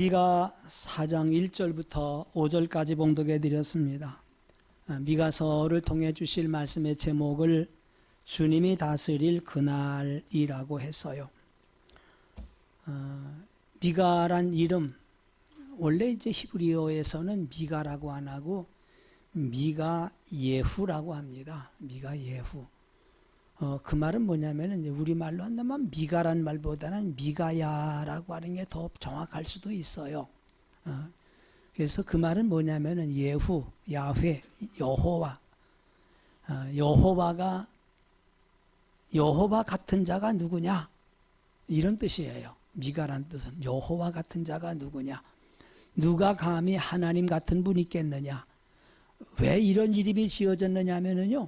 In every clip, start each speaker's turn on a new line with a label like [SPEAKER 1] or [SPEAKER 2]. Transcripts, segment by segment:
[SPEAKER 1] 미가 4장 1절부터 5절까지 봉독해 드렸습니다. 미가서를 통해 주실 말씀의 제목을 주님이 다스릴 그날이라고 했어요. 미가란 이름, 원래 이제 히브리어에서는 미가라고 안 하고 미가 예후라고 합니다. 미가 예후. 그 말은 뭐냐면 이제 우리말로 한다면 미가란 말보다는 미가야라고 하는 게 더 정확할 수도 있어요. 그래서 그 말은 뭐냐면은 예후, 야훼, 여호와. 여호와 같은 자가 누구냐? 이런 뜻이에요. 미가란 뜻은 여호와 같은 자가 누구냐? 누가 감히 하나님 같은 분이 있겠느냐? 왜 이런 이름이 지어졌느냐 하면은요.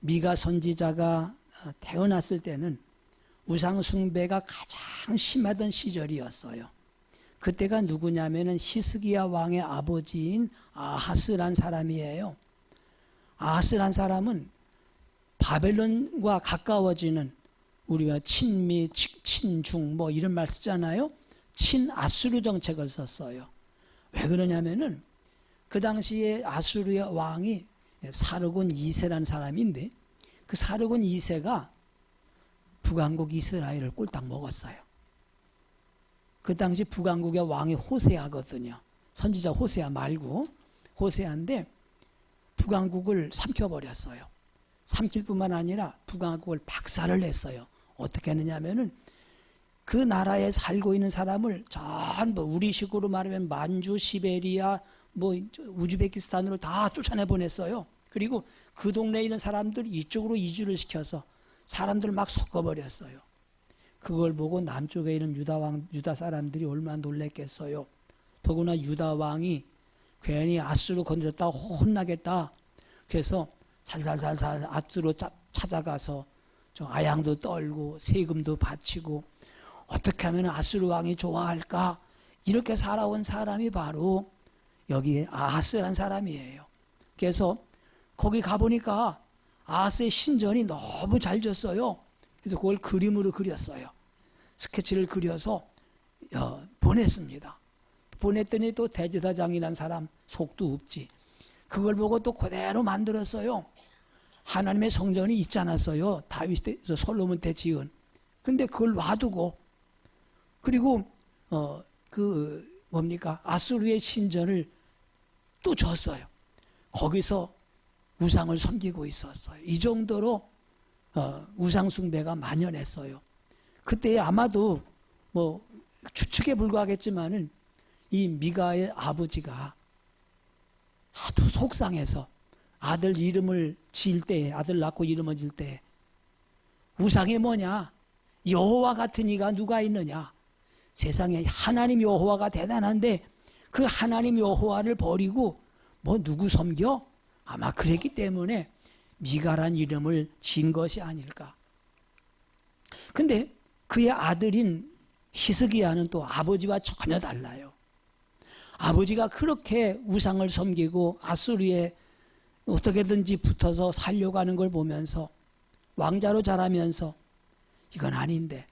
[SPEAKER 1] 미가 선지자가 태어났을 때는 우상 숭배가 가장 심하던 시절이었어요. 그때가 누구냐면은 히스기야 왕의 아버지인 아하스란 사람이에요. 아하스란 사람은 바벨론과 가까워지는, 우리가 친미, 친중 뭐 이런 말 쓰잖아요. 친아수르 정책을 썼어요. 왜 그러냐면은 그 당시에 아수르의 왕이 사르곤 2세라는 사람인데, 그 사르곤 2세가 북왕국 이스라엘을 꼴딱 먹었어요. 그 당시 북왕국의 왕이 호세아거든요. 선지자 호세아 말고 호세아인데 북왕국을 삼켜버렸어요. 삼킬 뿐만 아니라 북왕국을 박살을 냈어요. 어떻게 했느냐면은 그 나라에 살고 있는 사람을 전부 우리식으로 말하면 만주, 시베리아, 뭐 우즈베키스탄으로 다 쫓아내 보냈어요. 그리고 그 동네에 있는 사람들 이쪽으로 이주를 시켜서 사람들 막 섞어버렸어요. 그걸 보고 남쪽에 있는 유다 사람들이 얼마나 놀랬겠어요. 더구나 유다 왕이 괜히 아수르 건드렸다 혼나겠다. 그래서 살살살살 아수르로 찾아가서 좀 아양도 떨고 세금도 바치고 어떻게 하면 아수르 왕이 좋아할까? 이렇게 살아온 사람이 바로 여기에 아하스란 사람이에요. 그래서 거기 가보니까 아하스의 신전이 너무 잘 졌어요. 그래서 그걸 그림으로 그렸어요. 스케치를 그려서 보냈습니다. 보냈더니 또 대제사장이라는 사람 속도 없지. 그걸 보고 또 그대로 만들었어요. 하나님의 성전이 있지 않았어요. 다윗 때, 솔로몬 때 지은. 근데 그걸 놔두고, 그리고 아수르의 신전을 또 졌어요. 거기서 우상을 섬기고 있었어요. 이 정도로 우상 숭배가 만연했어요. 그때 아마도 뭐 추측에 불과하겠지만은 이 미가의 아버지가 하도 속상해서 아들 이름을 지을 때, 아들 낳고 이름을 지을 때 우상이 뭐냐? 여호와 같은 이가 누가 있느냐? 세상에 하나님 여호와가 대단한데 그 하나님 여호와를 버리고 뭐 누구 섬겨? 아마 그랬기 때문에 미가란 이름을 지은 것이 아닐까. 근데 그의 아들인 히스기야는 또 아버지와 전혀 달라요. 아버지가 그렇게 우상을 섬기고 아수르에 어떻게든지 붙어서 살려고 하는 걸 보면서 왕자로 자라면서 이건 아닌데,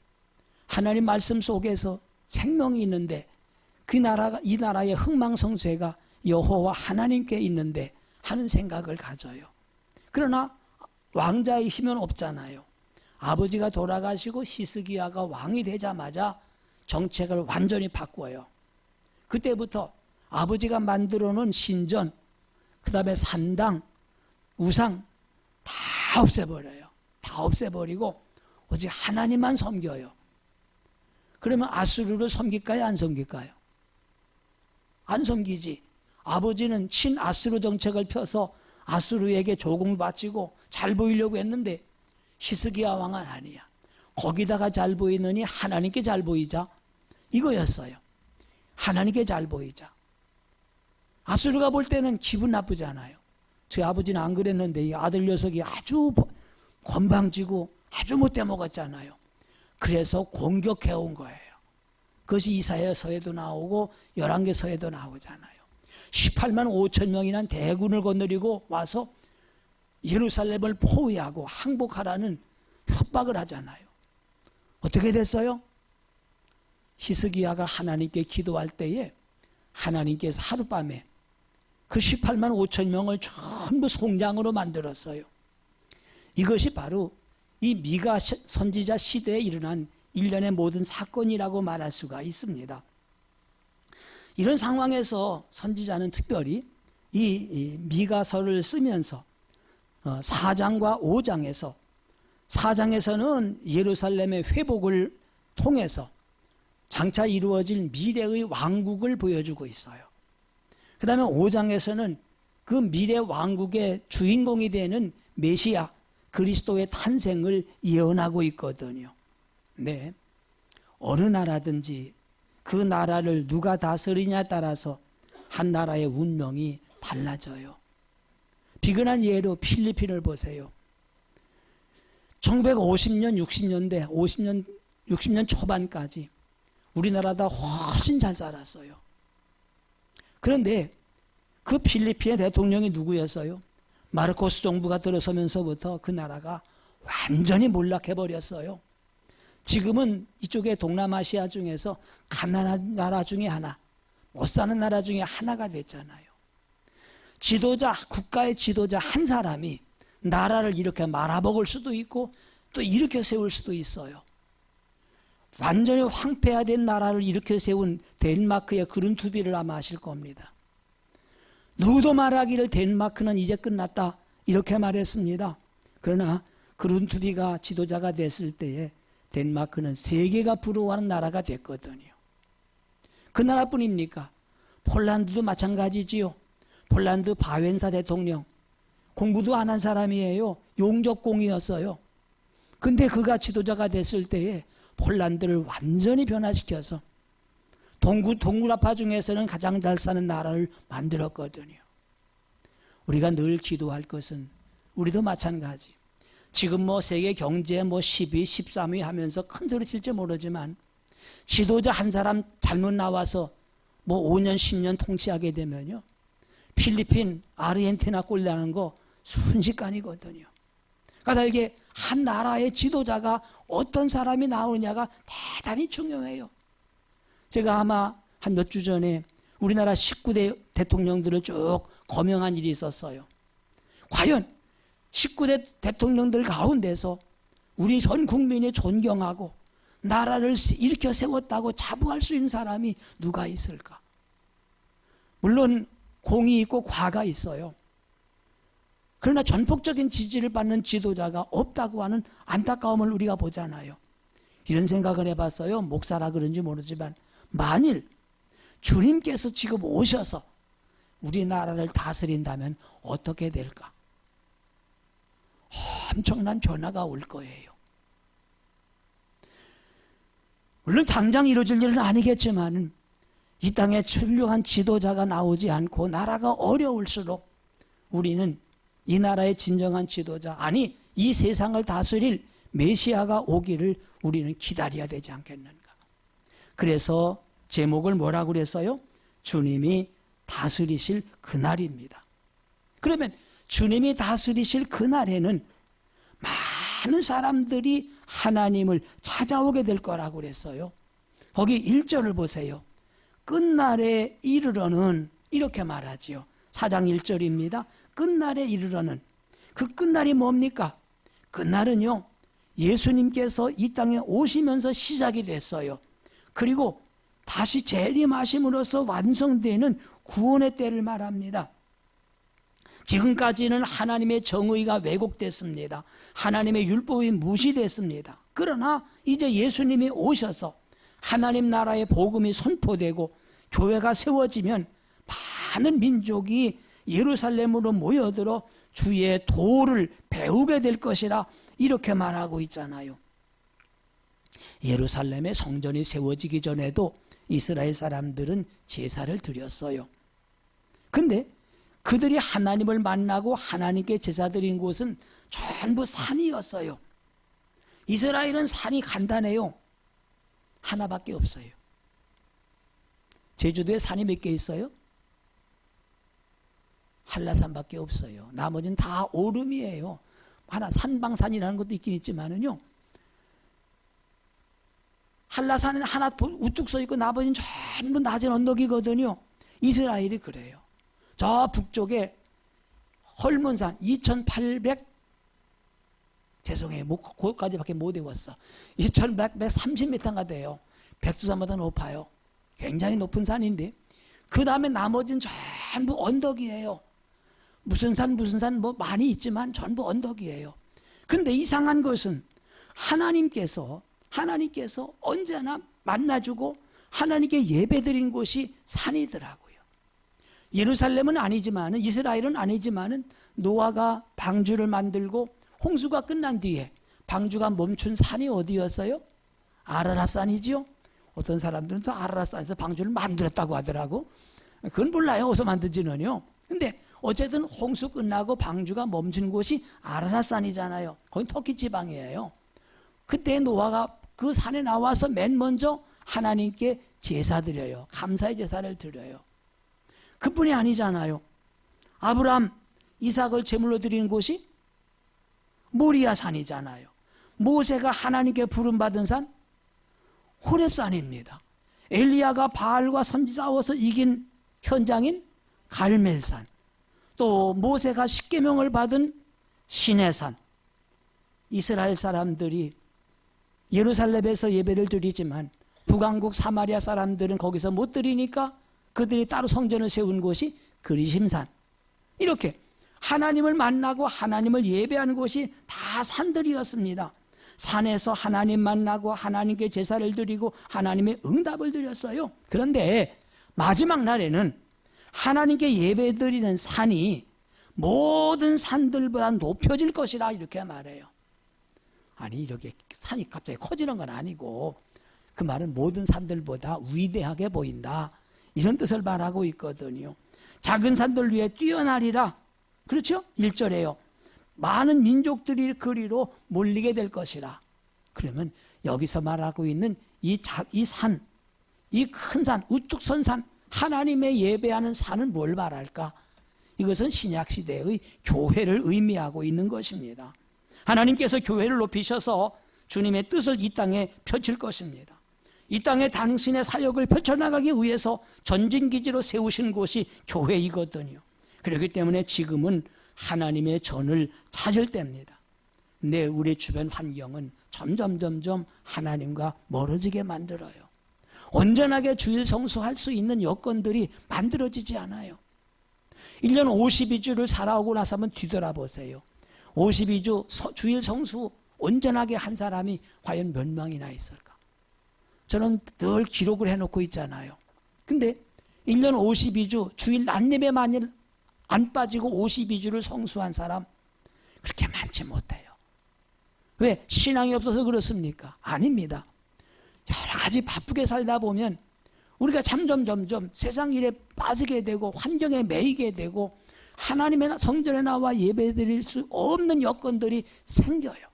[SPEAKER 1] 하나님 말씀 속에서 생명이 있는데 이 나라의 흥망성쇠가 여호와 하나님께 있는데 하는 생각을 가져요. 그러나 왕자의 힘은 없잖아요. 아버지가 돌아가시고 히스기야가 왕이 되자마자 정책을 완전히 바꾸어요. 그때부터 아버지가 만들어 놓은 신전, 그 다음에 산당, 우상 다 없애버려요. 다 없애버리고 오직 하나님만 섬겨요. 그러면 아수르를 섬길까요? 안 섬길까요? 안 섬기지. 아버지는 친아수르 정책을 펴서 아수르에게 조공을 바치고 잘 보이려고 했는데 히스기야 왕은 아니야. 거기다가 잘 보이느니 하나님께 잘 보이자, 이거였어요. 하나님께 잘 보이자. 아수르가 볼 때는 기분 나쁘잖아요. 저희 아버지는 안 그랬는데 이 아들 녀석이 아주 건방지고 아주 못돼 먹었잖아요. 그래서 공격해온 거예요. 그것이 이사야서에도 나오고 열왕기서에도 나오잖아요. 18만 5천 명이나 대군을 거느리고 와서 예루살렘을 포위하고 항복하라는 협박을 하잖아요. 어떻게 됐어요? 히스기야가 하나님께 기도할 때에 하나님께서 하룻밤에 그 18만 5천 명을 전부 송장으로 만들었어요. 이것이 바로 이 미가 선지자 시대에 일어난 일련의 모든 사건이라고 말할 수가 있습니다. 이런 상황에서 선지자는 특별히 이 미가서를 쓰면서 4장과 5장에서 4장에서는 예루살렘의 회복을 통해서 장차 이루어질 미래의 왕국을 보여주고 있어요. 그 다음에 5장에서는 그 미래 왕국의 주인공이 되는 메시아 그리스도의 탄생을 예언하고 있거든요. 네, 어느 나라든지 그 나라를 누가 다스리냐에 따라서 한 나라의 운명이 달라져요. 비근한 예로 필리핀을 보세요. 1950년, 60년대, 60년 초반까지 우리나라보다 훨씬 잘 살았어요. 그런데 그 필리핀의 대통령이 누구였어요? 마르코스 정부가 들어서면서부터 그 나라가 완전히 몰락해버렸어요. 지금은 이쪽에 동남아시아 중에서 가난한 나라 중에 하나, 못 사는 나라 중에 하나가 됐잖아요. 지도자, 국가의 지도자 한 사람이 나라를 이렇게 말아먹을 수도 있고 또 이렇게 세울 수도 있어요. 완전히 황폐화된 나라를 이렇게 세운 덴마크의 그룬투비를 아마 아실 겁니다. 누구도 말하기를 덴마크는 이제 끝났다 이렇게 말했습니다. 그러나 그룬투비가 지도자가 됐을 때에 덴마크는 세계가 부러워하는 나라가 됐거든요. 그 나라뿐입니까? 폴란드도 마찬가지지요. 폴란드 바웬사 대통령 공부도 안 한 사람이에요. 용접공이었어요. 근데 그가 지도자가 됐을 때에 폴란드를 완전히 변화시켜서 동유럽파 중에서는 가장 잘 사는 나라를 만들었거든요. 우리가 늘 기도할 것은 우리도 마찬가지. 지금 세계 경제 10위, 13위 하면서 큰 소리 칠지 모르지만 지도자 한 사람 잘못 나와서 5년, 10년 통치하게 되면요. 필리핀, 아르헨티나 꼴 나는 거 순식간이거든요. 그러니까 이게 한 나라의 지도자가 어떤 사람이 나오냐가 대단히 중요해요. 제가 아마 한 몇 주 전에 우리나라 19대 대통령들을 쭉 거명한 일이 있었어요. 과연 19대 대통령들 가운데서 우리 전 국민이 존경하고 나라를 일으켜 세웠다고 자부할 수 있는 사람이 누가 있을까? 물론 공이 있고 과가 있어요. 그러나 전폭적인 지지를 받는 지도자가 없다고 하는 안타까움을 우리가 보잖아요. 이런 생각을 해봤어요. 목사라 그런지 모르지만 만일 주님께서 지금 오셔서 우리나라를 다스린다면 어떻게 될까? 엄청난 변화가 올 거예요. 물론 당장 이루어질 일은 아니겠지만 이 땅에 훌륭한 지도자가 나오지 않고 나라가 어려울수록 우리는 이 나라의 진정한 지도자, 아니 이 세상을 다스릴 메시아가 오기를 우리는 기다려야 되지 않겠는가. 그래서 제목을 뭐라고 그랬어요? 주님이 다스리실 그날입니다. 그러면 주님이 다스리실 그날에는 많은 사람들이 하나님을 찾아오게 될 거라고 그랬어요. 거기 1절을 보세요. 끝날에 이르러는 이렇게 말하지요. 4장 1절입니다. 끝날에 이르러는, 그 끝날이 뭡니까? 끝날은요, 예수님께서 이 땅에 오시면서 시작이 됐어요. 그리고 다시 재림하심으로써 완성되는 구원의 때를 말합니다. 지금까지는 하나님의 정의가 왜곡됐습니다. 하나님의 율법이 무시됐습니다. 그러나 이제 예수님이 오셔서 하나님 나라의 복음이 선포되고 교회가 세워지면 많은 민족이 예루살렘으로 모여들어 주의 도를 배우게 될 것이라 이렇게 말하고 있잖아요. 예루살렘의 성전이 세워지기 전에도 이스라엘 사람들은 제사를 드렸어요. 근데 그들이 하나님을 만나고 하나님께 제사 드린 곳은 전부 산이었어요. 이스라엘은 산이 간단해요. 하나밖에 없어요. 제주도에 산이 몇 개 있어요? 한라산밖에 없어요. 나머지는 다 오름이에요. 하나 산방산이라는 것도 있긴 있지만은요, 한라산은 하나 우뚝 서 있고 나머지는 전부 낮은 언덕이거든요. 이스라엘이 그래요. 저 북쪽에 헐몬산 2800 죄송해요. 거기까지밖에 못 외웠어. 2130m가 돼요. 백두산보다 높아요. 굉장히 높은 산인데 그 다음에 나머지는 전부 언덕이에요. 무슨 산 뭐 많이 있지만 전부 언덕이에요. 그런데 이상한 것은 하나님께서 언제나 만나주고 하나님께 예배드린 곳이 산이더라고요. 예루살렘은 아니지만은, 이스라엘은 아니지만은 노아가 방주를 만들고 홍수가 끝난 뒤에 방주가 멈춘 산이 어디였어요? 아라랏산이지요. 어떤 사람들은 또 아라랏산에서 방주를 만들었다고 하더라고. 그건 몰라요. 어디서 만든지는요. 근데 어쨌든 홍수 끝나고 방주가 멈춘 곳이 아라랏산이잖아요. 거기 터키 지방이에요. 그때 노아가 그 산에 나와서 맨 먼저 하나님께 제사 드려요. 감사의 제사를 드려요. 그뿐이 아니잖아요. 아브라함, 이삭을 제물로 드리는 곳이 모리아 산이잖아요. 모세가 하나님께 부름받은 산 호렙산입니다. 엘리야가 바알과 선지 싸워서 이긴 현장인 갈멜산, 또 모세가 십계명을 받은 시내산. 이스라엘 사람들이 예루살렘에서 예배를 드리지만 북왕국 사마리아 사람들은 거기서 못 드리니까 그들이 따로 성전을 세운 곳이 그리심산. 이렇게 하나님을 만나고 하나님을 예배하는 곳이 다 산들이었습니다. 산에서 하나님 만나고 하나님께 제사를 드리고 하나님의 응답을 드렸어요. 그런데 마지막 날에는 하나님께 예배 드리는 산이 모든 산들보다 높여질 것이라 이렇게 말해요. 아니, 이렇게 산이 갑자기 커지는 건 아니고 그 말은 모든 산들보다 위대하게 보인다, 이런 뜻을 말하고 있거든요. 작은 산들 위에 뛰어나리라. 그렇죠? 1절에요. 많은 민족들이 그리로 몰리게 될 것이라. 그러면 여기서 말하고 있는 이 산, 이 큰 산, 우뚝 선 산, 하나님의 예배하는 산은 뭘 말할까? 이것은 신약시대의 교회를 의미하고 있는 것입니다. 하나님께서 교회를 높이셔서 주님의 뜻을 이 땅에 펼칠 것입니다. 이 땅에 당신의 사역을 펼쳐나가기 위해서 전진기지로 세우신 곳이 교회이거든요. 그렇기 때문에 지금은 하나님의 전을 찾을 때입니다. 근데 우리 주변 환경은 점점 하나님과 멀어지게 만들어요. 온전하게 주일 성수할 수 있는 여건들이 만들어지지 않아요. 1년 52주를 살아오고 나서 한번 뒤돌아보세요. 52주 주일 성수 온전하게 한 사람이 과연 몇 명이나 있을까? 저는 늘 기록을 해놓고 있잖아요. 근데 1년 52주 주일 난예배만 안 빠지고 52주를 성수한 사람 그렇게 많지 못해요. 왜? 신앙이 없어서 그렇습니까? 아닙니다. 여러 가지 바쁘게 살다 보면 우리가 점점 세상 일에 빠지게 되고 환경에 매이게 되고 하나님의 성전에 나와 예배드릴 수 없는 여건들이 생겨요.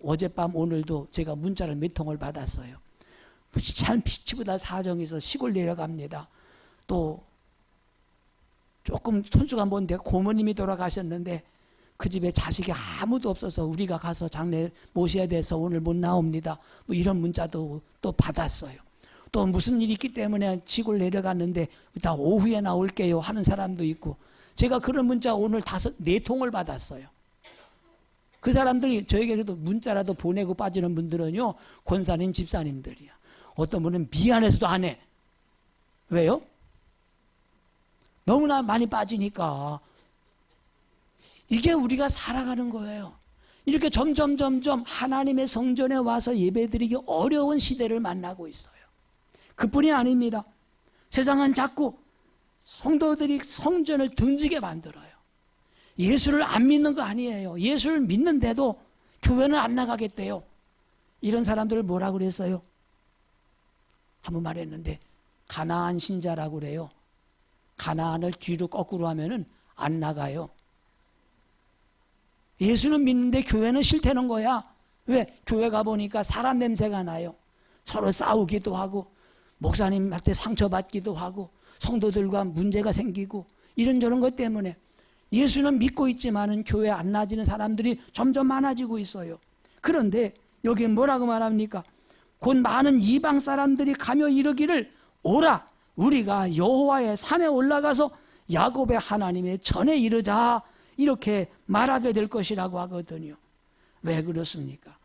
[SPEAKER 1] 어젯밤 오늘도 제가 문자를 몇 통을 받았어요. 참 피치보다 사정이 있어 시골 내려갑니다. 또 조금 손수가 먼데 고모님이 돌아가셨는데 그 집에 자식이 아무도 없어서 우리가 가서 장례 모셔야 돼서 오늘 못 나옵니다. 뭐 이런 문자도 또 받았어요. 또 무슨 일이 있기 때문에 시골 내려갔는데 이따 오후에 나올게요 하는 사람도 있고, 제가 그런 문자 오늘 4통을 받았어요. 그 사람들이 저에게 그래도 문자라도 보내고 빠지는 분들은요, 권사님 집사님들이야. 어떤 분은 미안해서도 안 해. 왜요? 너무나 많이 빠지니까. 이게 우리가 살아가는 거예요. 이렇게 점점 하나님의 성전에 와서 예배드리기 어려운 시대를 만나고 있어요. 그뿐이 아닙니다. 세상은 자꾸 성도들이 성전을 등지게 만들어요. 예수를 안 믿는 거 아니에요. 예수를 믿는데도 교회는 안 나가겠대요. 이런 사람들을 뭐라고 그랬어요? 한번 말했는데 가나안 신자라고 그래요. 가나안을 뒤로 거꾸로 하면은 안 나가요. 예수는 믿는데 교회는 싫다는 거야. 왜? 교회 가보니까 사람 냄새가 나요. 서로 싸우기도 하고 목사님한테 상처받기도 하고 성도들과 문제가 생기고 이런저런 것 때문에 예수는 믿고 있지만은 교회 안 나지는 사람들이 점점 많아지고 있어요. 그런데 여기 뭐라고 말합니까? 곧 많은 이방 사람들이 가며 이르기를 오라 우리가 여호와의 산에 올라가서 야곱의 하나님의 전에 이르자 이렇게 말하게 될 것이라고 하거든요. 왜 그렇습니까?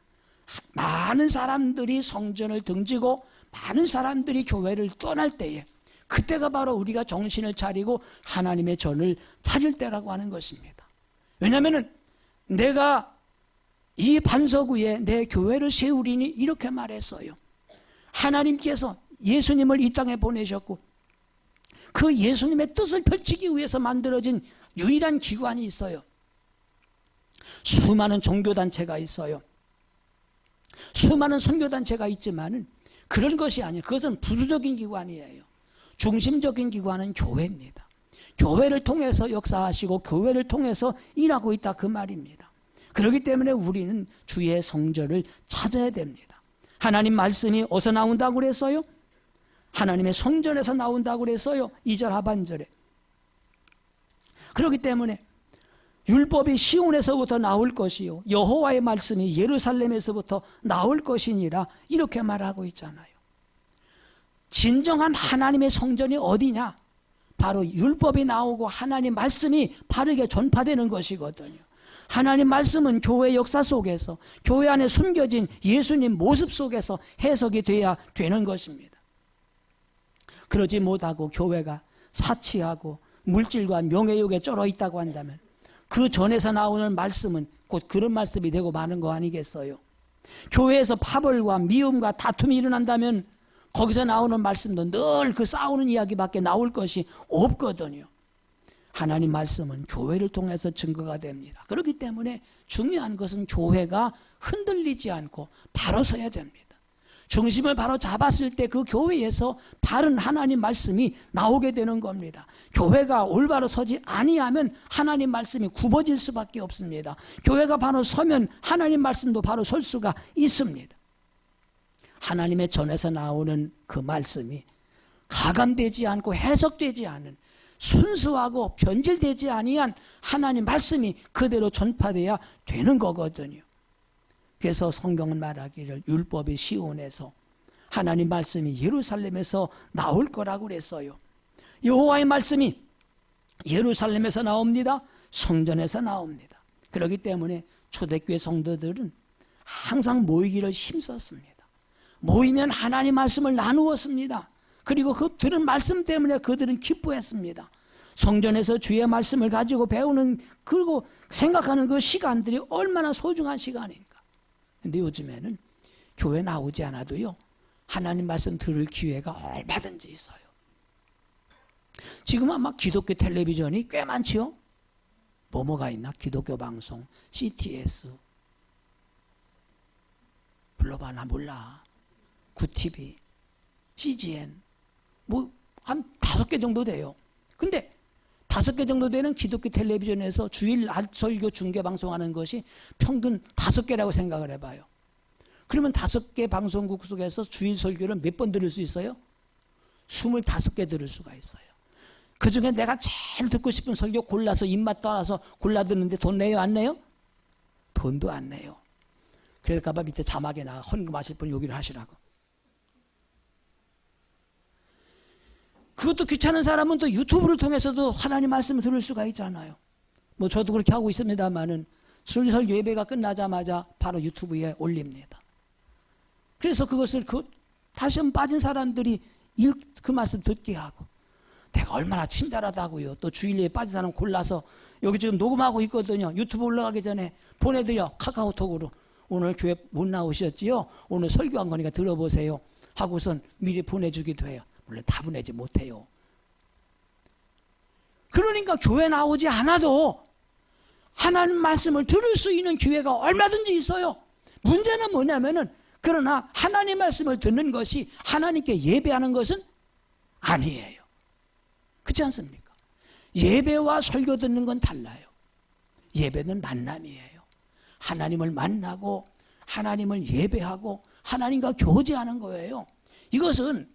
[SPEAKER 1] 많은 사람들이 성전을 등지고 많은 사람들이 교회를 떠날 때에 그때가 바로 우리가 정신을 차리고 하나님의 전을 찾을 때라고 하는 것입니다. 왜냐하면 내가 이 반석 위에 내 교회를 세우리니 이렇게 말했어요. 하나님께서 예수님을 이 땅에 보내셨고 그 예수님의 뜻을 펼치기 위해서 만들어진 유일한 기관이 있어요. 수많은 종교단체가 있어요. 수많은 선교단체가 있지만은 그런 것이 아니에요. 그것은 부수적인 기관이에요. 중심적인 기관은 교회입니다. 교회를 통해서 역사하시고 교회를 통해서 일하고 있다 그 말입니다. 그렇기 때문에 우리는 주의 성전을 찾아야 됩니다. 하나님 말씀이 어디서 나온다고 그랬어요? 하나님의 성전에서 나온다고 그랬어요. 2절 하반절에. 그렇기 때문에 율법이 시온에서부터 나올 것이요 여호와의 말씀이 예루살렘에서부터 나올 것이니라 이렇게 말하고 있잖아요. 진정한 하나님의 성전이 어디냐? 바로 율법이 나오고 하나님 말씀이 바르게 전파되는 것이거든요. 하나님 말씀은 교회 역사 속에서 교회 안에 숨겨진 예수님 모습 속에서 해석이 돼야 되는 것입니다. 그러지 못하고 교회가 사치하고 물질과 명예욕에 쩔어 있다고 한다면 그 전에서 나오는 말씀은 곧 그런 말씀이 되고 마는 거 아니겠어요? 교회에서 파벌과 미움과 다툼이 일어난다면 거기서 나오는 말씀도 늘 그 싸우는 이야기밖에 나올 것이 없거든요. 하나님 말씀은 교회를 통해서 증거가 됩니다. 그렇기 때문에 중요한 것은 교회가 흔들리지 않고 바로 서야 됩니다. 중심을 바로 잡았을 때 그 교회에서 바른 하나님 말씀이 나오게 되는 겁니다. 교회가 올바로 서지 아니하면 하나님 말씀이 굽어질 수밖에 없습니다. 교회가 바로 서면 하나님 말씀도 바로 설 수가 있습니다. 하나님의 전에서 나오는 그 말씀이 가감되지 않고 해석되지 않은 순수하고 변질되지 아니한 하나님 말씀이 그대로 전파돼야 되는 거거든요. 그래서 성경은 말하기를 율법이 시온에서 하나님 말씀이 예루살렘에서 나올 거라고 그랬어요. 여호와의 말씀이 예루살렘에서 나옵니다. 성전에서 나옵니다. 그렇기 때문에 초대교회 성도들은 항상 모이기를 힘썼습니다. 모이면 하나님 말씀을 나누었습니다. 그리고 그 들은 말씀 때문에 그들은 기뻐했습니다. 성전에서 주의 말씀을 가지고 배우는 그리고 생각하는 그 시간들이 얼마나 소중한 시간인가. 근데 요즘에는 교회 나오지 않아도요 하나님 말씀 들을 기회가 얼마든지 있어요. 지금 아마 기독교 텔레비전이 꽤 많지요. 뭐가 있나? 기독교 방송, CTS, 불러봐 나 몰라. 구TV, CGN 뭐 한 5개 정도 돼요. 근데 5개 정도 되는 기독교 텔레비전에서 주일 설교 중계 방송하는 것이 평균 5개라고 생각을 해봐요. 그러면 5개 방송국 속에서 주일 설교를 몇 번 들을 수 있어요? 25개 들을 수가 있어요. 그 중에 내가 제일 듣고 싶은 설교 골라서 입맛 따라서 골라 듣는데 돈 내요 안 내요? 돈도 안 내요. 그럴까봐 밑에 자막에 나가 헌금하실 분 여기를 하시라고. 그것도 귀찮은 사람은 또 유튜브를 통해서도 하나님 말씀을 들을 수가 있잖아요. 뭐 저도 그렇게 하고 있습니다만은 설교 예배가 끝나자마자 바로 유튜브에 올립니다. 그래서 그것을 다시 한번 빠진 사람들이 그 말씀 듣게 하고 내가 얼마나 친절하다고요. 또 주일에 빠진 사람 골라서 여기 지금 녹음하고 있거든요. 유튜브 올라가기 전에 보내드려. 카카오톡으로. 오늘 교회 못 나오셨지요? 오늘 설교한 거니까 들어보세요. 하고선 미리 보내주기도 해요. 물론 다 보내지 못해요. 그러니까 교회 나오지 않아도 하나님 말씀을 들을 수 있는 기회가 얼마든지 있어요. 문제는 뭐냐면은 그러나 하나님 말씀을 듣는 것이 하나님께 예배하는 것은 아니에요. 그렇지 않습니까? 예배와 설교 듣는 건 달라요. 예배는 만남이에요. 하나님을 만나고 하나님을 예배하고 하나님과 교제하는 거예요. 이것은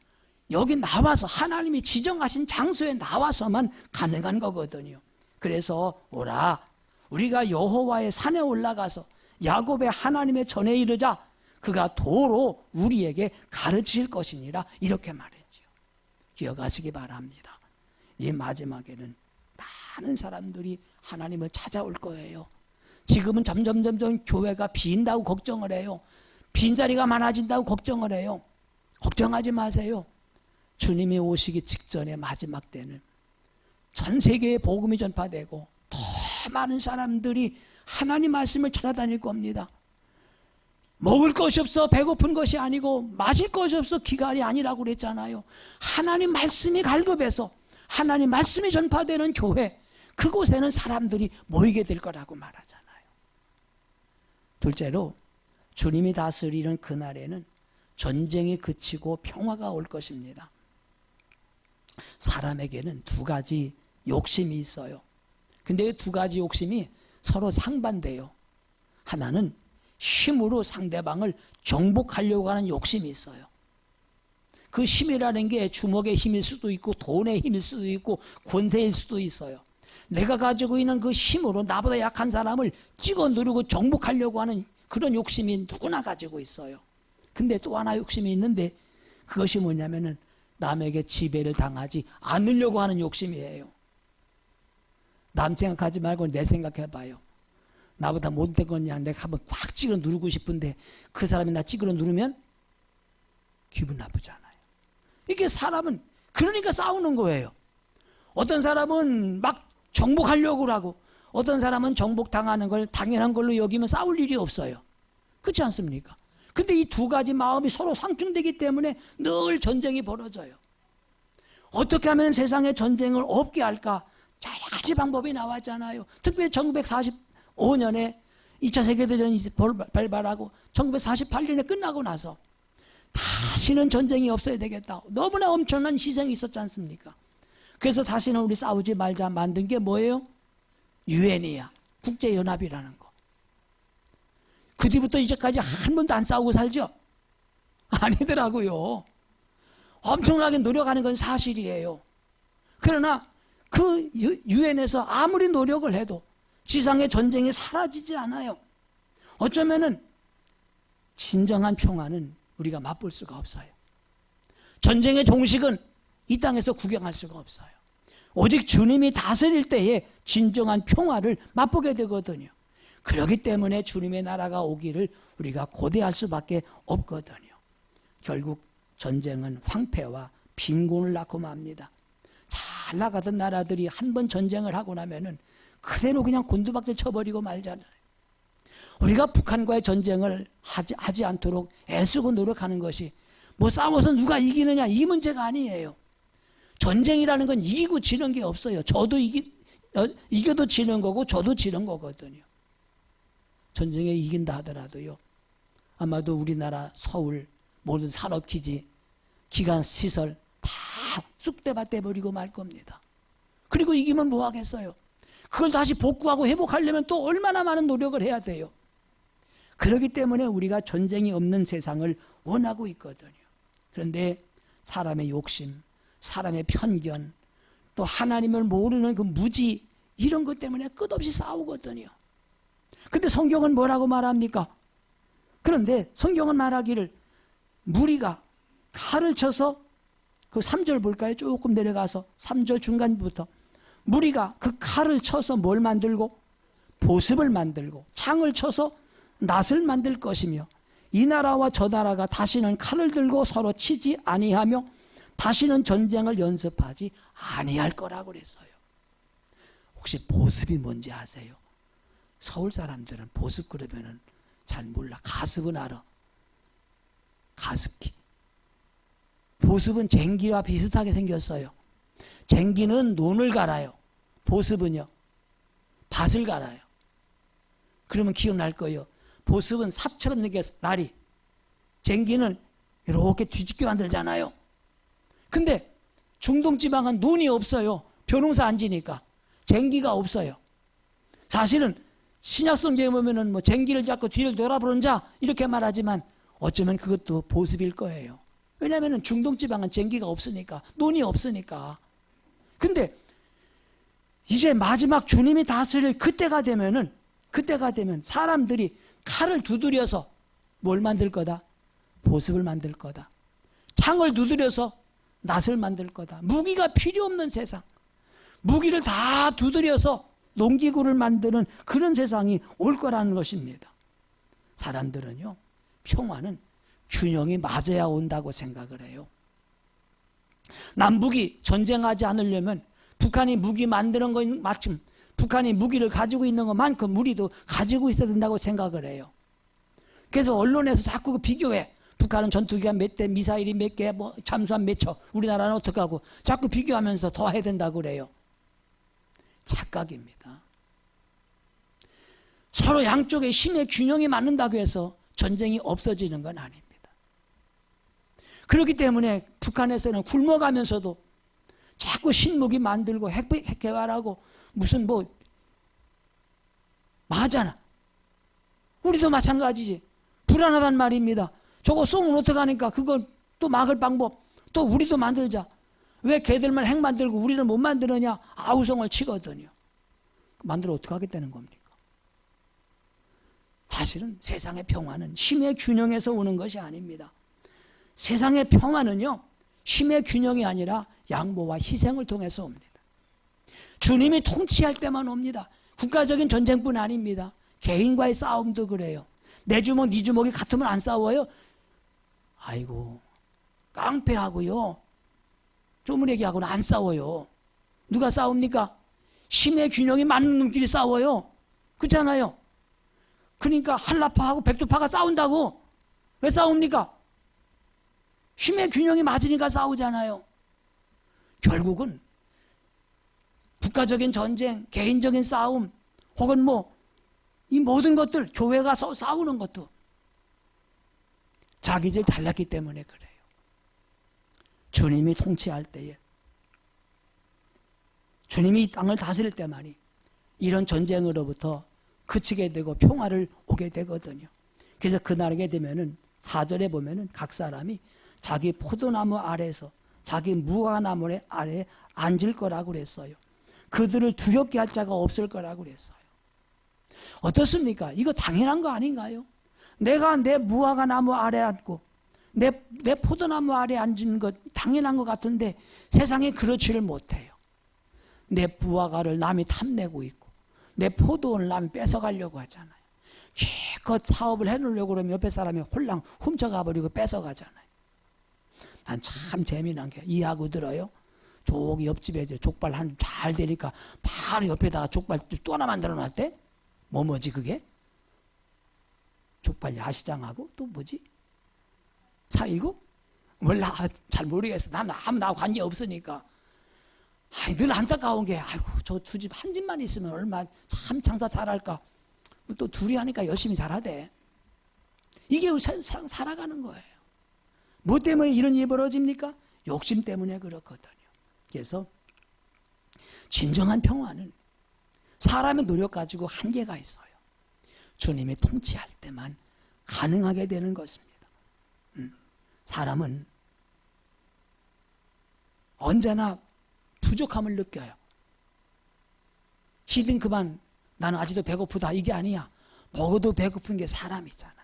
[SPEAKER 1] 여기 나와서 하나님이 지정하신 장소에 나와서만 가능한 거거든요. 그래서 오라 우리가 여호와의 산에 올라가서 야곱의 하나님의 전에 이르자 그가 도로 우리에게 가르칠 것이니라 이렇게 말했지요. 기억하시기 바랍니다. 이 마지막에는 많은 사람들이 하나님을 찾아올 거예요. 지금은 점점 교회가 빈다고 걱정을 해요. 빈자리가 많아진다고 걱정을 해요. 걱정하지 마세요. 주님이 오시기 직전에 마지막 때는 전 세계에 복음이 전파되고 더 많은 사람들이 하나님 말씀을 찾아다닐 겁니다. 먹을 것이 없어 배고픈 것이 아니고 마실 것이 없어 기갈이 아니라고 그랬잖아요. 하나님 말씀이 갈급해서 하나님 말씀이 전파되는 교회, 그곳에는 사람들이 모이게 될 거라고 말하잖아요. 둘째로 주님이 다스리는 그날에는 전쟁이 그치고 평화가 올 것입니다. 사람에게는 두 가지 욕심이 있어요. 근데 두 가지 욕심이 서로 상반돼요. 하나는 힘으로 상대방을 정복하려고 하는 욕심이 있어요. 그 힘이라는 게 주먹의 힘일 수도 있고 돈의 힘일 수도 있고 권세일 수도 있어요. 내가 가지고 있는 그 힘으로 나보다 약한 사람을 찍어 누르고 정복하려고 하는 그런 욕심이 누구나 가지고 있어요. 근데 또 하나 욕심이 있는데 그것이 뭐냐면은 남에게 지배를 당하지 않으려고 하는 욕심이에요. 남 생각하지 말고 내 생각해봐요. 나보다 못된 거냐 내가 한번 꽉 찍어 누르고 싶은데 그 사람이 나 찍어 누르면 기분 나쁘잖아요. 이게 사람은 그러니까 싸우는 거예요. 어떤 사람은 막 정복하려고 하고 어떤 사람은 정복당하는 걸 당연한 걸로 여기면 싸울 일이 없어요. 그렇지 않습니까? 근데 이 두 가지 마음이 서로 상충되기 때문에 늘 전쟁이 벌어져요. 어떻게 하면 세상에 전쟁을 없게 할까? 여러 가지 방법이 나왔잖아요. 특별히 1945년에 2차 세계대전이 발발하고 1948년에 끝나고 나서 다시는 전쟁이 없어야 되겠다. 너무나 엄청난 희생이 있었지 않습니까? 그래서 다시는 우리 싸우지 말자 만든 게 뭐예요? 유엔이야. 국제연합이라는 거. 그 뒤부터 이제까지 한 번도 안 싸우고 살죠? 아니더라고요. 엄청나게 노력하는 건 사실이에요. 그러나 그 유엔에서 아무리 노력을 해도 지상의 전쟁이 사라지지 않아요. 어쩌면은 진정한 평화는 우리가 맛볼 수가 없어요. 전쟁의 종식은 이 땅에서 구경할 수가 없어요. 오직 주님이 다스릴 때에 진정한 평화를 맛보게 되거든요. 그렇기 때문에 주님의 나라가 오기를 우리가 고대할 수밖에 없거든요. 결국 전쟁은 황폐와 빈곤을 낳고 맙니다. 잘 나가던 나라들이 한 번 전쟁을 하고 나면은 그대로 그냥 곤두박질 쳐버리고 말잖아요. 우리가 북한과의 전쟁을 하지 않도록 애쓰고 노력하는 것이 뭐 싸워서 누가 이기느냐 이 문제가 아니에요. 전쟁이라는 건 이기고 지는 게 없어요. 저도 이겨도 지는 거고 저도 지는 거거든요. 전쟁에 이긴다 하더라도요. 아마도 우리나라 서울 모든 산업기지, 기관시설 다 쑥대밭대 버리고 말 겁니다. 그리고 이기면 뭐 하겠어요? 그걸 다시 복구하고 회복하려면 또 얼마나 많은 노력을 해야 돼요. 그렇기 때문에 우리가 전쟁이 없는 세상을 원하고 있거든요. 그런데 사람의 욕심, 사람의 편견, 또 하나님을 모르는 그 무지 이런 것 때문에 끝없이 싸우거든요. 근데 성경은 뭐라고 말합니까? 그런데 성경은 말하기를 무리가 칼을 쳐서 그 3절 볼까요? 조금 내려가서 3절 중간부터 무리가 그 칼을 쳐서 뭘 만들고 보습을 만들고 창을 쳐서 낫을 만들 것이며 이 나라와 저 나라가 다시는 칼을 들고 서로 치지 아니하며 다시는 전쟁을 연습하지 아니할 거라고 그랬어요. 혹시 보습이 뭔지 아세요? 서울 사람들은 보습 그러면은 잘 몰라. 가습은 알아. 가습기. 보습은 쟁기와 비슷하게 생겼어요. 쟁기는 논을 갈아요. 보습은요 밭을 갈아요. 그러면 기억날 거예요. 보습은 삽처럼 생겼어. 날이. 쟁기는 이렇게 뒤집게 만들잖아요. 근데 중동지방은 논이 없어요. 벼농사 안 지니까. 쟁기가 없어요. 사실은 신약성경에 보면은 뭐 쟁기를 잡고 뒤를 돌아보는 자 이렇게 말하지만 어쩌면 그것도 보습일 거예요. 왜냐하면 중동지방은 쟁기가 없으니까, 논이 없으니까. 근데 이제 마지막 주님이 다스릴 그때가 되면 사람들이 칼을 두드려서 뭘 만들 거다? 보습을 만들 거다. 창을 두드려서 낫을 만들 거다. 무기가 필요 없는 세상. 무기를 다 두드려서 농기구를 만드는 그런 세상이 올 거라는 것입니다. 사람들은요, 평화는 균형이 맞아야 온다고 생각을 해요. 남북이 전쟁하지 않으려면 북한이 무기 만드는 것 마침 북한이 무기를 가지고 있는 것만큼 우리도 가지고 있어야 된다고 생각을 해요. 그래서 언론에서 자꾸 비교해. 북한은 전투기가 몇 대, 미사일이 몇 개, 뭐 잠수함 몇 척, 우리나라는 어떻게 하고 자꾸 비교하면서 더 해야 된다고 그래요. 착각입니다. 서로 양쪽의 힘의 균형이 맞는다고 해서 전쟁이 없어지는 건 아닙니다. 그렇기 때문에 북한에서는 굶어가면서도 자꾸 신무기 만들고 핵 개발하고 무슨 뭐 하잖아. 우리도 마찬가지지. 불안하단 말입니다. 저거 쏘면 어떡하니까 그걸 또 막을 방법 또 우리도 만들자. 왜 걔들만 핵 만들고 우리는 못 만드느냐. 아우성을 치거든요. 만들어 어떻게 하겠다는 겁니까? 사실은 세상의 평화는 힘의 균형에서 오는 것이 아닙니다. 세상의 평화는요, 힘의 균형이 아니라 양보와 희생을 통해서 옵니다. 주님이 통치할 때만 옵니다. 국가적인 전쟁뿐 아닙니다. 개인과의 싸움도 그래요. 내 주먹, 네 주먹이 같으면 안 싸워요? 아이고, 깡패하고요, 쪼무레기하고는 안 싸워요. 누가 싸웁니까? 힘의 균형이 맞는 놈끼리 싸워요. 그렇잖아요. 그러니까 한라파하고 백두파가 싸운다고. 왜 싸웁니까? 힘의 균형이 맞으니까 싸우잖아요. 결국은 국가적인 전쟁, 개인적인 싸움, 혹은 이 모든 것들, 교회가 싸우는 것도 자기들 달랐기 때문에 그래요. 주님이 통치할 때에, 주님이 이 땅을 다스릴 때만이 이런 전쟁으로부터 그치게 되고 평화를 오게 되거든요. 그래서 그날에 되면은 4절에 보면은 각 사람이 자기 포도나무 아래에서 자기 무화과나무 아래에 앉을 거라고 그랬어요. 그들을 두렵게 할 자가 없을 거라고 그랬어요. 어떻습니까? 이거 당연한 거 아닌가요? 내가 내 무화과나무 아래 앉고 내 포도나무 아래 앉은 것 당연한 것 같은데 세상에 그렇지를 못해요. 내 무화과를 남이 탐내고 있고 내 포도원을 남이 뺏어가려고 하잖아요. 기껏 사업을 해놓으려고 그러면 옆에 사람이 홀랑 훔쳐가 버리고 뺏어가잖아요. 난 참 재미난 게 이하고 들어요. 저기 옆집에 족발 한 잘 되니까 바로 옆에다가 족발 또 하나 만들어 놨대. 뭐지 그게? 족발 야시장하고 또 뭐지? 419? 몰라, 잘 모르겠어. 난 아무 관계 없으니까. 늘 안타까운 게, 아이고 저 두 집 한 집만 있으면 얼마 참 장사 잘할까. 또 둘이 하니까 열심히 잘하대. 이게 세상 살아가는 거예요. 뭐 때문에 이런 일이 벌어집니까? 욕심 때문에 그렇거든요. 그래서 진정한 평화는 사람의 노력 가지고 한계가 있어요. 주님이 통치할 때만 가능하게 되는 것입니다. 사람은 언제나 부족함을 느껴요. 히든 그만 나는 아직도 배고프다 이게 아니야. 먹어도 배고픈 게 사람이잖아요.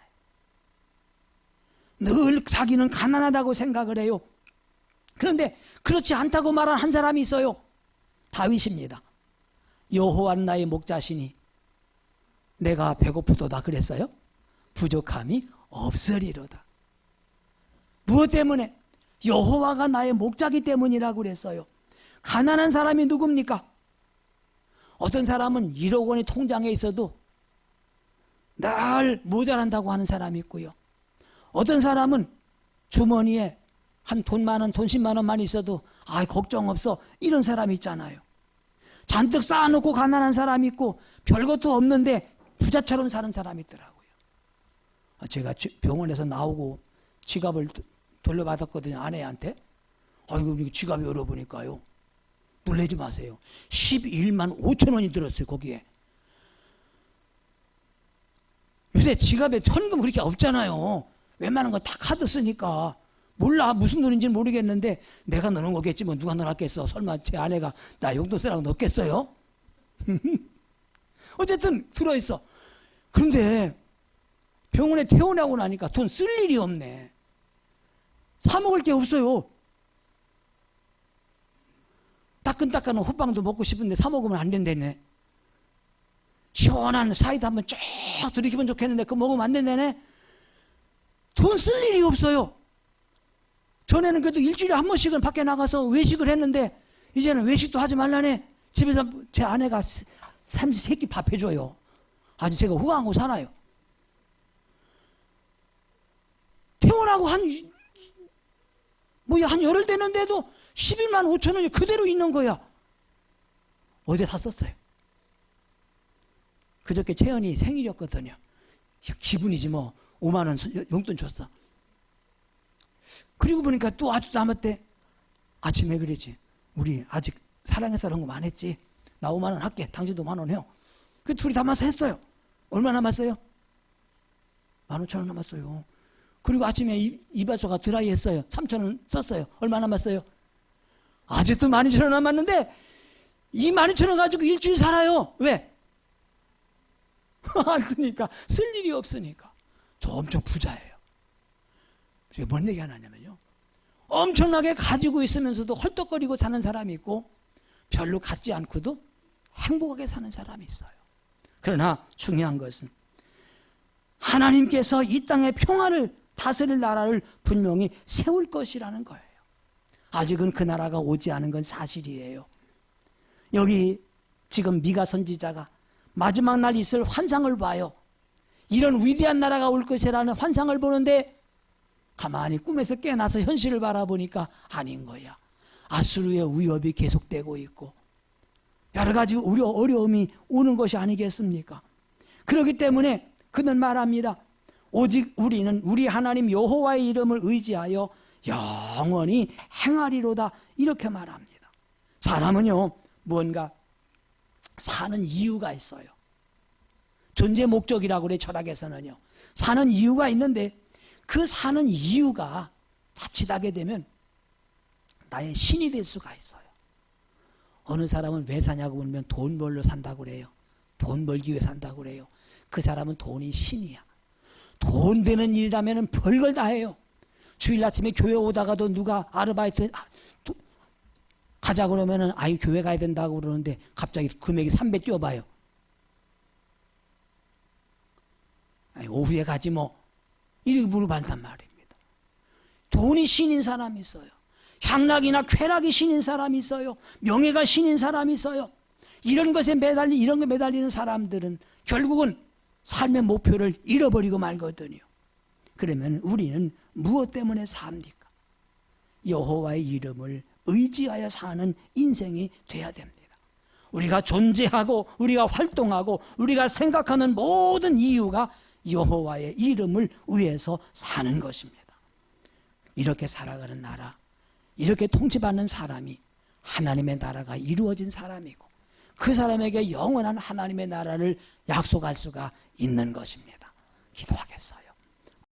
[SPEAKER 1] 늘 자기는 가난하다고 생각을 해요. 그런데 그렇지 않다고 말한 한 사람이 있어요. 다윗입니다. 여호와는 나의 목자시니 내가 배고프도다 그랬어요? 부족함이 없으리로다. 무엇 때문에? 여호와가 나의 목자기 때문이라고 그랬어요. 가난한 사람이 누굽니까? 어떤 사람은 1억 원이 통장에 있어도 늘 모자란다고 하는 사람이 있고요. 어떤 사람은 주머니에 한 돈 많은 돈 10만 원만 있어도 걱정 없어 이런 사람이 있잖아요. 잔뜩 쌓아놓고 가난한 사람이 있고 별것도 없는데 부자처럼 사는 사람이 있더라고요. 제가 병원에서 나오고 지갑을 돌려받았거든요. 아내한테. 아이고 지갑 열어보니까요. 놀라지 마세요. 11만 5천 원이 들었어요. 거기에. 요새 지갑에 현금 그렇게 없잖아요. 웬만한 거 다 카드 쓰니까. 몰라 무슨 돈인지 모르겠는데 내가 넣는 거겠지 뭐 누가 넣었겠어. 설마 제 아내가 나 용돈 쓰라고 병원에 퇴원하고 나니까 돈 쓸 일이 없네. 사 먹을 게 없어요. 따끈따끈한 호빵도 먹고 싶은데 사 먹으면 안 된다네. 시원한 사이다 한번 쫙 들이키면 좋겠는데 그거 먹으면 안 된다네. 돈 쓸 일이 없어요. 전에는 그래도 일주일에 한 번씩은 밖에 나가서 외식을 했는데 이제는 외식도 하지 말라네. 집에서 제 아내가 삼시세끼 밥 해줘요. 아주 제가 호강하고 살아요. 퇴원하고 한 열흘 되는데도 11만 5천 원이 그대로 있는 거야. 어제 다 썼어요. 그저께 채연이 생일이었거든요. 기분이지 뭐. 5만 원 용돈 줬어. 그리고 보니까 또 아직도 남았대. 아침에 그러지. 우리 아직 사랑해서 그런 거 안 했지. 나 5만 원 할게. 당신도 5만 원 해요. 그 둘이 담아서 했어요. 얼마 남았어요? 15,000원 남았어요. 그리고 아침에 이발소가 드라이 했어요. 3,000원 썼어요. 얼마 남았어요? 아직도 12,000원 남았는데 이 12,000원 가지고 일주일 살아요. 왜? 안 쓰니까. 쓸 일이 없으니까. 저 엄청 부자예요. 제가 뭔 얘기 하냐면요. 엄청나게 가지고 있으면서도 헐떡거리고 사는 사람이 있고 별로 갖지 않고도 행복하게 사는 사람이 있어요. 그러나 중요한 것은 하나님께서 이 땅의 평화를 다스릴 나라를 분명히 세울 것이라는 거예요. 아직은 그 나라가 오지 않은 건 사실이에요. 여기 지금 미가 선지자가 마지막 날 있을 환상을 봐요. 이런 위대한 나라가 올 것이라는 환상을 보는데 가만히 꿈에서 깨어나서 현실을 바라보니까 아닌 거야. 아수르의 위협이 계속되고 있고 여러 가지 어려움이 오는 것이 아니겠습니까? 그렇기 때문에 그는 말합니다. 오직 우리는 우리 하나님 여호와의 이름을 의지하여 영원히 행하리로다. 이렇게 말합니다. 사람은요, 무언가 사는 이유가 있어요. 존재 목적이라고 그래, 철학에서는요. 사는 이유가 있는데 그 사는 이유가 자칫하게 되면 나의 신이 될 수가 있어요. 어느 사람은 왜 사냐고 물으면 돈 벌러 산다고 그래요. 돈 벌기 위해 산다고 그래요. 그 사람은 돈이 신이야. 돈 되는 일이라면 별걸 다 해요. 주일 아침에 교회 오다가도 누가 아르바이트 가자 그러면은 아이 교회 가야 된다고 그러는데 갑자기 금액이 3배 뛰어봐요. 아니, 오후에 가지 뭐. 이렇게 물어본단 말입니다. 돈이 신인 사람이 있어요. 향락이나 쾌락이 신인 사람이 있어요. 명예가 신인 사람이 있어요. 이런 것에 매달리는 사람들은 결국은 삶의 목표를 잃어버리고 말거든요. 그러면 우리는 무엇 때문에 삽니까? 여호와의 이름을 의지하여 사는 인생이 돼야 됩니다. 우리가 존재하고 우리가 활동하고 우리가 생각하는 모든 이유가 여호와의 이름을 위해서 사는 것입니다. 이렇게 살아가는 나라, 이렇게 통치받는 사람이 하나님의 나라가 이루어진 사람이고 그 사람에게 영원한 하나님의 나라를 약속할 수가 있는 것입니다. 기도하겠어요.